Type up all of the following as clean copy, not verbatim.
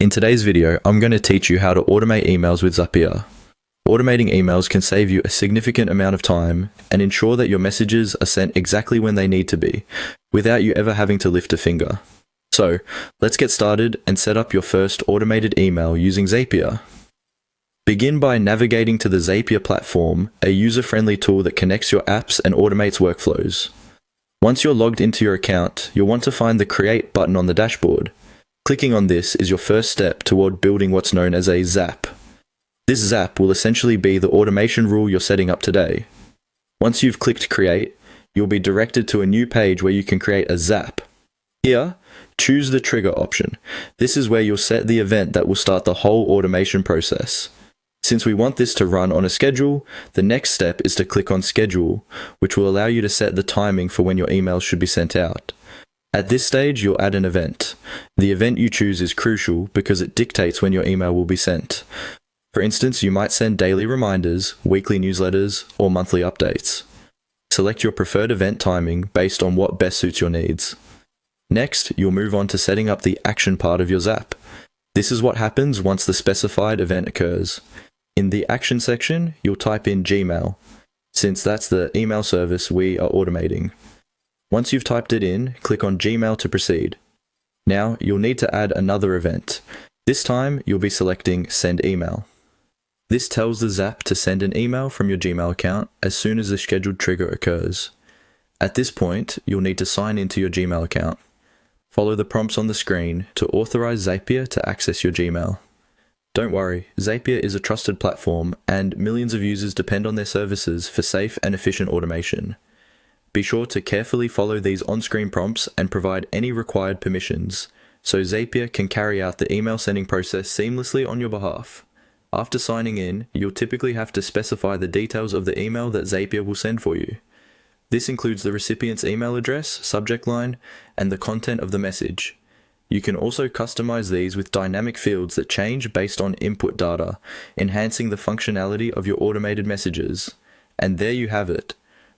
In today's video, I'm going to teach you how to automate emails with Zapier. Automating emails can save you a significant amount of time and ensure that your messages are sent exactly when they need to be, without you ever having to lift a finger. So, let's get started and set up your first automated email using Zapier. Begin by navigating to the Zapier platform, a user-friendly tool that connects your apps and automates workflows. Once you're logged into your account, you'll want to find the Create button on the dashboard. Clicking on this is your first step toward building what's known as a Zap. This Zap will essentially be the automation rule you're setting up today. Once you've clicked Create, you'll be directed to a new page where you can create a Zap. Here, choose the Trigger option. This is where you'll set the event that will start the whole automation process. Since we want this to run on a schedule, the next step is to click on Schedule, which will allow you to set the timing for when your emails should be sent out. At this stage, you'll add an event. The event you choose is crucial because it dictates when your email will be sent. For instance, you might send daily reminders, weekly newsletters, or monthly updates. Select your preferred event timing based on what best suits your needs. Next, you'll move on to setting up the action part of your Zap. This is what happens once the specified event occurs. In the action section, you'll type in Gmail, since that's the email service we are automating. Once you've typed it in, click on Gmail to proceed. Now, you'll need to add another event. This time, you'll be selecting Send Email. This tells the Zap to send an email from your Gmail account as soon as the scheduled trigger occurs. At this point, you'll need to sign into your Gmail account. Follow the prompts on the screen to authorize Zapier to access your Gmail. Don't worry, Zapier is a trusted platform and millions of users depend on their services for safe and efficient automation. Be sure to carefully follow these on-screen prompts and provide any required permissions, so Zapier can carry out the email sending process seamlessly on your behalf. After signing in, you'll typically have to specify the details of the email that Zapier will send for you. This includes the recipient's email address, subject line, and the content of the message. You can also customize these with dynamic fields that change based on input data, enhancing the functionality of your automated messages. And there you have it.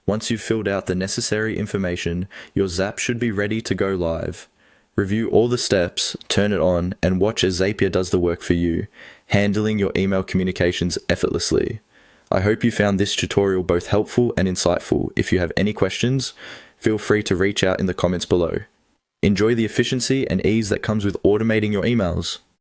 Once you've filled out the necessary information, your Zap should be ready to go live. Review all the steps, turn it on, and watch as Zapier does the work for you, handling your email communications effortlessly. I hope you found this tutorial both helpful and insightful. If you have any questions, feel free to reach out in the comments below. Enjoy the efficiency and ease that comes with automating your emails.